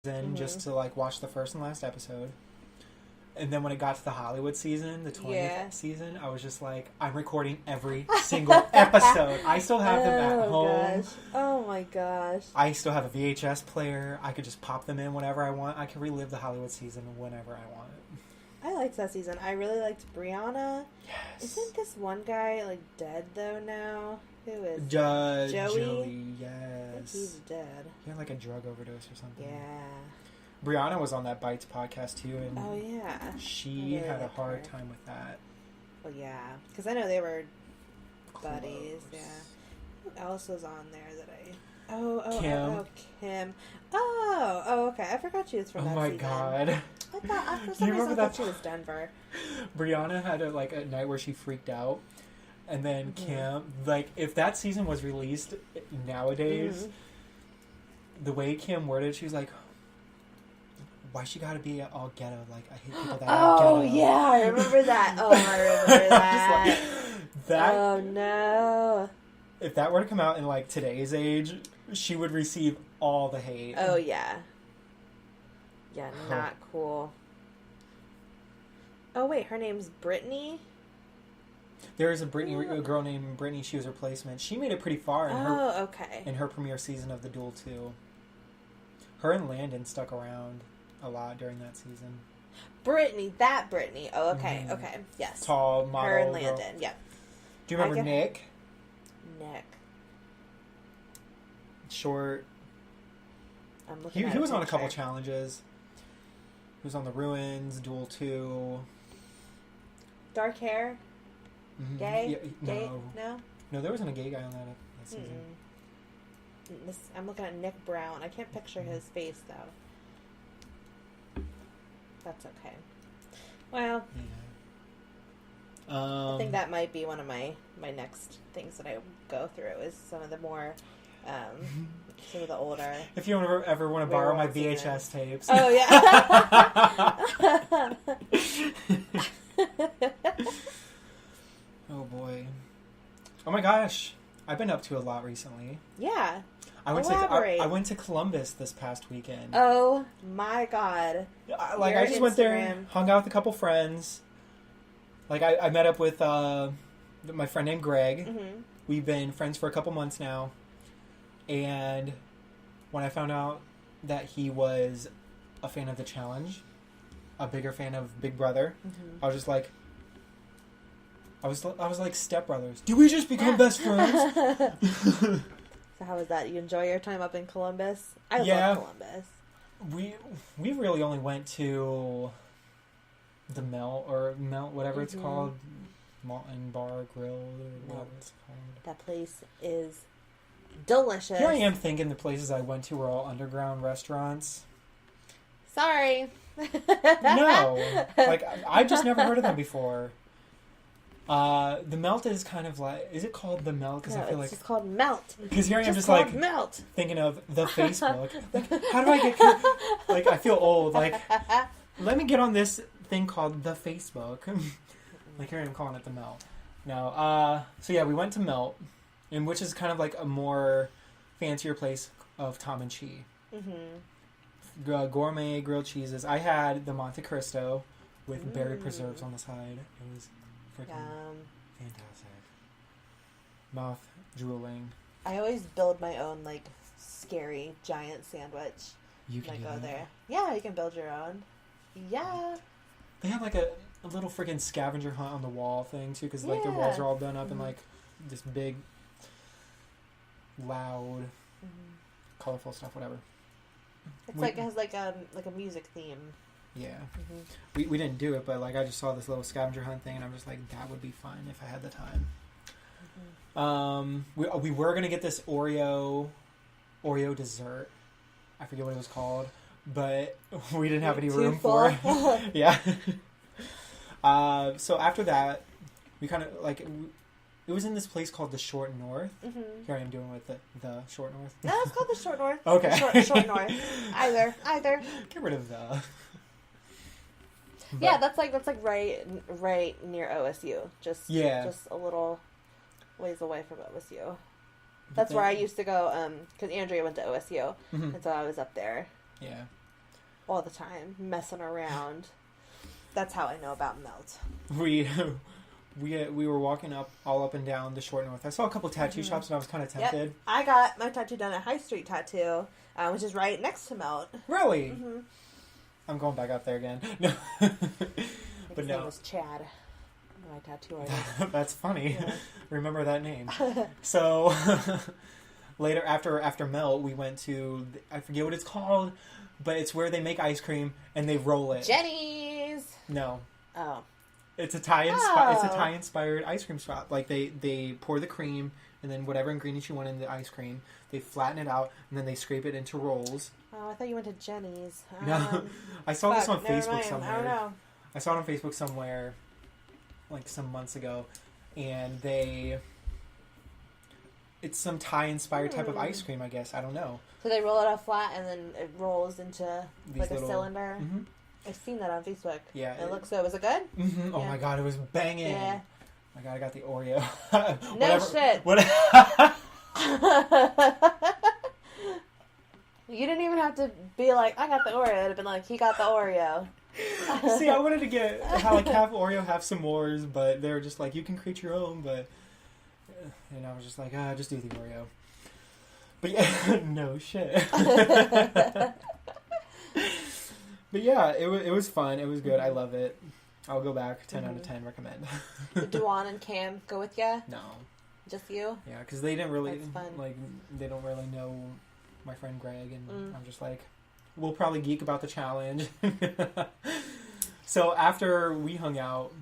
just to like watch the first and last episode. And then when it got to the Hollywood season, the 20th season, I was just like, I'm recording every single episode. I still have them at home. Gosh. Oh my gosh. I still have a VHS player. I could just pop them in whenever I want. I can relive the Hollywood season whenever I want. I liked that season. I really liked Brianna. Yes. Isn't this one guy like dead though now? Who is Joey? Yes. I think he's dead. He had like a drug overdose or something. Yeah. Brianna was on that Bites podcast too, and oh yeah, she really had a hard time with that. Well, yeah, because I know they were buddies. Yeah. Who else was on there that I? Kim. Kim. Oh, okay. I forgot she was from that season. Oh my god. I thought for some reason I thought she was Denver. Brianna had a night where she freaked out, and then Kim, like, if that season was released nowadays, the way Kim worded, she was like, why she gotta be all ghetto? Like, I hate people that are ghetto. Oh, yeah, I remember that. Oh, I remember that. Like, that. Oh, no. If that were to come out in, like, today's age, she would receive all the hate. Oh, yeah. Yeah, not cool. Oh, wait, her name's Brittany? There is a girl named Brittany. She was a replacement. She made it pretty far in her premiere season of The Duel 2. Her and Landon stuck around a lot during that season. Brittany. Oh, okay, okay, yes. Tall, model. Her and Landon, girl. Yeah. Do you remember Nick? Nick. Short. I'm looking He was on a couple challenges. He was on The Ruins, Duel 2. Dark hair? Gay? Yeah, Gay? No? No, there wasn't a gay guy on that season. I'm looking at Nick Brown. I can't picture his face, though. That's okay. Well, I think that might be one of my next things that I go through is some of the more, some of the older. If you ever want to borrow my VHS tapes. Oh, yeah. Oh, boy. Oh, my gosh. I've been up to a lot recently. Yeah. I went to Columbus this past weekend. Oh, my God. I just went there, hung out with a couple friends. Like, I met up with my friend named Greg. Mm-hmm. We've been friends for a couple months now. And when I found out that he was a fan of The Challenge, a bigger fan of Big Brother, I was just like, I was like stepbrothers. Did we just become best friends? So how was that? You enjoy your time up in Columbus? I love Columbus. We really only went to the Melt, whatever it's called. Mountain Bar Grill or whatever it's called. That place is delicious. Here I am thinking the places I went to were all underground restaurants. Sorry. No. Like, I've just never heard of them before. The Melt is kind of like... Is it called the Melt? Because I feel like... It's called Melt. Because here I am just like... Melt. Thinking of the Facebook. Like, how do I get... Like, I feel old. Like, let me get on this thing called the Facebook. Like, here I am calling it the Melt. No. So, yeah, we went to Melt, which is kind of like a more fancier place of Tom and Chi. Mm-hmm. Gourmet grilled cheeses. I had the Monte Cristo with berry preserves on the side. It was... freaking fantastic. Mouth drooling. I always build my own, like, scary giant sandwich. You can go there. Yeah, you can build your own. Yeah. They have, like, a little freaking scavenger hunt on the wall thing, too, because, like, their walls are all done up in, like, this big, loud, colorful stuff, whatever. It's it has, like a music theme. Yeah. Mm-hmm. We didn't do it, but like I just saw this little scavenger hunt thing and I'm just like, that would be fun if I had the time. Mm-hmm. We were gonna get this Oreo dessert. I forget what it was called, but we didn't have any room for it. Yeah. So after that, we kind of like it was in this place called the Short North. Mm-hmm. Here I am doing with the Short North. No, it's called the Short North. Okay. Short North. Either. Get rid of the. But, yeah, that's like right near OSU. Just a little ways away from OSU. That's where I used to go, because Andrea went to OSU, and so I was up there. Yeah. all the time, messing around. That's how I know about Melt. We were walking all up and down the short north. I saw a couple tattoo shops and I was kind of tempted. Yep. I got my tattoo done at High Street Tattoo, which is right next to Melt. Really? Mm-hmm. I'm going back up there again. No. His name was Chad. My tattoo artist. That's funny. Yeah. Remember that name. So later, after Melt, we went to, I forget what it's called, but it's where they make ice cream and they roll it. Jenny's. No. Oh. It's a Thai inspired ice cream shop. Like they pour the cream and then whatever ingredients you want in the ice cream, they flatten it out and then they scrape it into rolls. Oh, I thought you went to Jenny's. No, I saw this on Facebook mind. somewhere. I don't know. I saw it on Facebook somewhere, like some months ago, and it's some Thai-inspired type of ice cream, I guess. I don't know. So they roll it out flat, and then it rolls into These like a cylinder. Mm-hmm. I've seen that on Facebook. Yeah, it looks good. Was it good? Mm-hmm. Oh yeah. my god, it was banging. Yeah. My god, I got the Oreo. No shit. What? You didn't even have to be like, I got the Oreo. It'd have been like, he got the Oreo. See, I wanted to get half Oreo, half s'mores, but they were just like, you can create your own, but... And I was just like, just do the Oreo. But yeah, no shit. But yeah, it was fun. It was good. I love it. I'll go back. 10 out of 10. Recommend. Did Duan and Cam go with you? No. Just you? Yeah, because they didn't really... That's fun. Like, they don't really know my friend Greg, and I'm just like, we'll probably geek about the challenge. So after we hung out,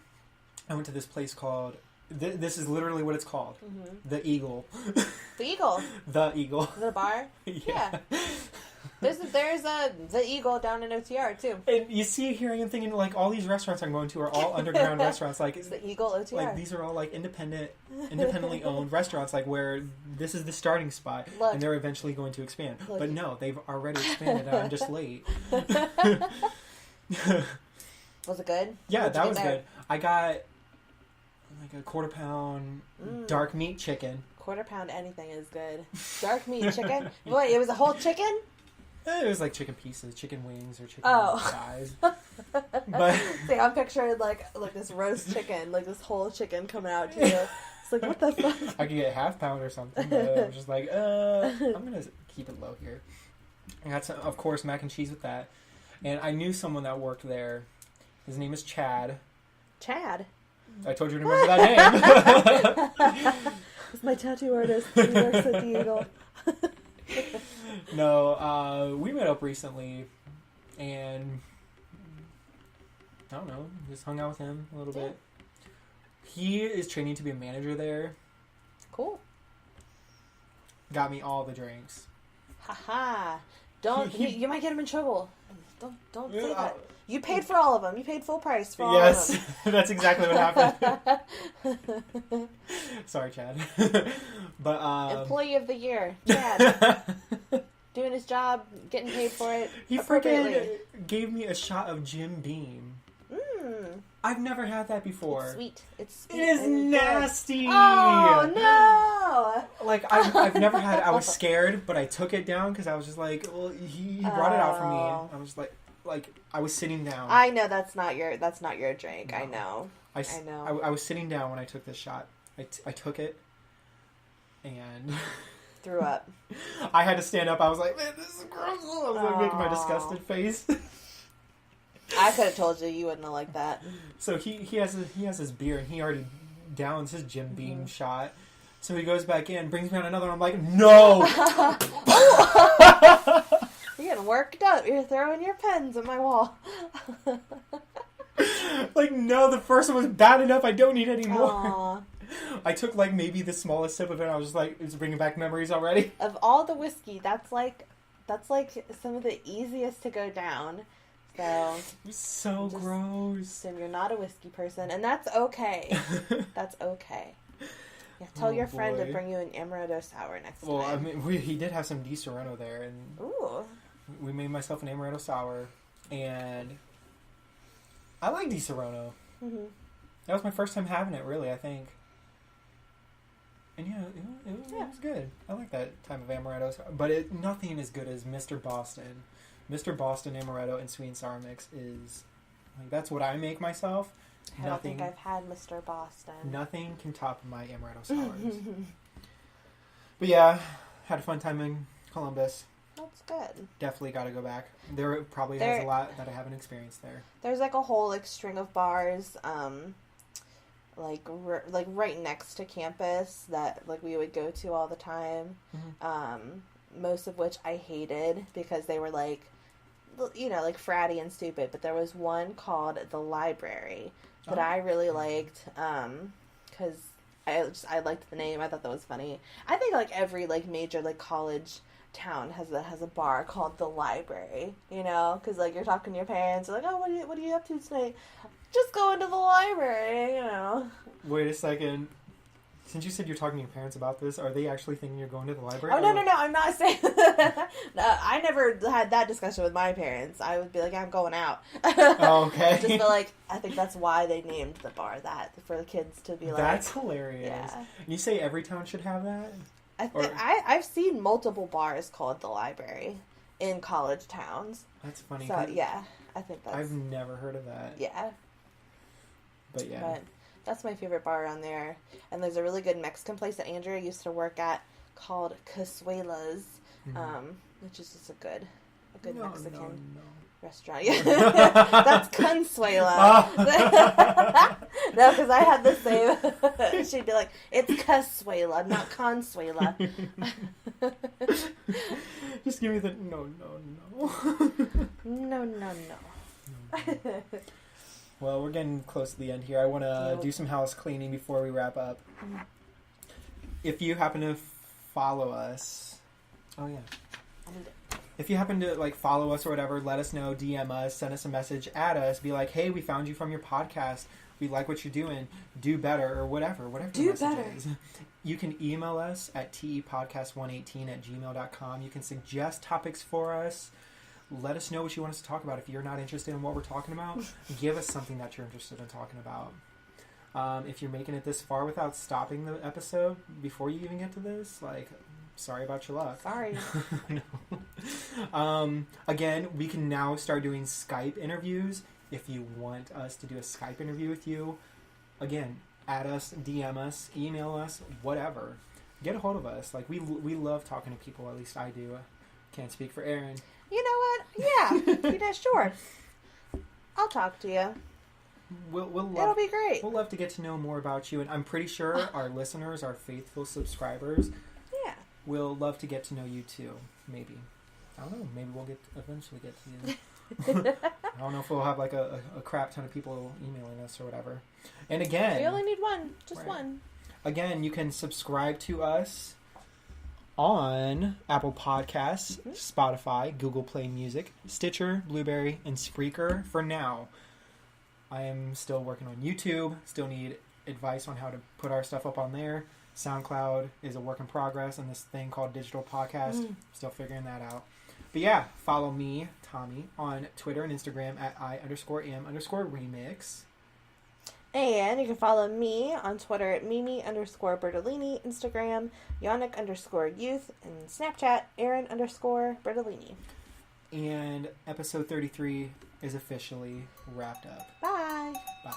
I went to this place called... this is literally what it's called. Mm-hmm. The Eagle. The Eagle? The Eagle. The bar? Yeah. There's the Eagle down in OTR too. And you see here, I'm thinking like all these restaurants I'm going to are all underground restaurants. Like it's the Eagle OTR. Like these are all like independently owned restaurants. Like where this is the starting spot, look, and they're eventually going to expand. Look. But no, they've already expanded. And I'm just late. Was it good? Yeah, that was good. I got like a quarter pound dark meat chicken. Quarter pound anything is good. Dark meat chicken? Wait, it was a whole chicken? It was like chicken pieces, chicken wings, or chicken thighs. But see, I'm picturing like this roast chicken, like this whole chicken coming out to you. It's like, what the fuck? I could get half pound or something, but I'm just like, I'm gonna keep it low here. I got some, of course, mac and cheese with that, and I knew someone that worked there. His name is Chad. Chad. I told you to remember that name. It's my tattoo artist. He works at the Eagle. No, we met up recently, and I don't know, just hung out with him a little bit. He is training to be a manager there. Cool. Got me all the drinks. Haha. Don't you might get him in trouble. Don't say that. You paid for all of them. You paid full price for all of them. Yes, that's exactly what happened. Sorry, Chad. But Employee of the Year, Chad. Doing his job, getting paid for it. He freaking gave me a shot of Jim Beam. I've never had that before. It's sweet. It is nasty. Good. Oh no! Like I've never had. I was scared, but I took it down because I was just like, well, he brought it out for me. I was like I was sitting down. I know that's not your drink. No. I know. I know. I was sitting down when I took this shot. I took it and threw up. I had to stand up. I was like, man, this is gross. I was like making my disgusted face. I could have told you wouldn't have liked that. So he has his beer and he already downs his Jim Beam shot. So he goes back in, brings me on another one. I'm like, no. You're getting worked up. You're throwing your pens at my wall. Like, no, the first one was bad enough. I don't need any more. Aww. I took like maybe the smallest sip of it. I was just like, it's bringing back memories already. Of all the whiskey, that's like some of the easiest to go down. So gross. Assume you're not a whiskey person, and that's okay. That's okay. Yeah, tell your friend to bring you an amaretto sour next time. Well, I mean, he did have some Di Serrano there, and we made myself an amaretto sour, and I like Di Serrano. Mm-hmm. That was my first time having it, really, I think. And it was good. I like that type of amaretto sour, but nothing as good as Mr. Boston Mr. Boston Amaretto and sweet and sour mix is like that's what I make myself. I don't think I've had Mr. Boston. Nothing can top my amaretto sours. But yeah, had a fun time in Columbus. That's good. Definitely got to go back. There probably has a lot that I haven't experienced there. There's like a whole like string of bars, like right next to campus that like we would go to all the time. Mm-hmm. Most of which I hated because they were like, you know, like fratty and stupid. But there was one called the Library that I really liked because I liked the name. I thought that was funny. I think like every like major like college town has a bar called the Library, you know, because like you're talking to your parents, you're like, oh, what are you up to tonight? Just going to the library, you know. Wait a second. Since you said you're talking to your parents about this, are they actually thinking you're going to the library? Oh, no, I'm not saying that. No, I never had that discussion with my parents. I would be like, I'm going out. Oh, okay. Just feel like, I think that's why they named the bar that, for the kids to be like... That's hilarious. Yeah. You say every town should have that? I've seen multiple bars called the Library in college towns. That's funny. So, yeah, I think that's... I've never heard of that. Yeah. But, yeah. But that's my favorite bar around there. And there's a really good Mexican place that Andrea used to work at called Casuela's, which is just a good Mexican restaurant. Yeah. That's Consuela. No, because I had the same. She'd be like, it's Casuela, not Consuela. Just give me the no. No. Well, we're getting close to the end here. I want to do some house cleaning before we wrap up. If you happen to follow us... Oh, yeah. If you happen to, like, follow us or whatever, let us know, DM us, send us a message, add us, be like, hey, we found you from your podcast. We like what you're doing. Do better, or whatever the message is. You can email us at tepodcast118@gmail.com. You can suggest topics for us. Let us know what you want us to talk about. If you're not interested in what we're talking about, give us something that you're interested in talking about. If you're making it this far without stopping the episode before you even get to this, like, sorry about your luck. Sorry. No. Again, we can now start doing Skype interviews. If you want us to do a Skype interview with you, again, add us, DM us, email us, whatever. Get a hold of us. Like, we love talking to people. At least I do. Can't speak for Erin. You know what? Yeah, sure. I'll talk to you. It'll be great. We'll love to get to know more about you, and I'm pretty sure our listeners, our faithful subscribers, will love to get to know you too. Maybe. I don't know. Maybe we'll eventually get to you. I don't know if we'll have like a crap ton of people emailing us or whatever. And again, we only need one. Just one. Again, you can subscribe to us on Apple Podcasts, Spotify, Google Play Music, Stitcher, Blueberry, and Spreaker for now. I am still working on YouTube. Still need advice on how to put our stuff up on there. SoundCloud is a work in progress, and this thing called Digital Podcast, still figuring that out. But yeah, follow me, Tommy, on Twitter and Instagram at I_am_remix. And you can follow me on Twitter at Mimi_Bertolini, Instagram, Yannick_youth, and Snapchat, Erin_Bertolini. And episode 33 is officially wrapped up. Bye. Bye.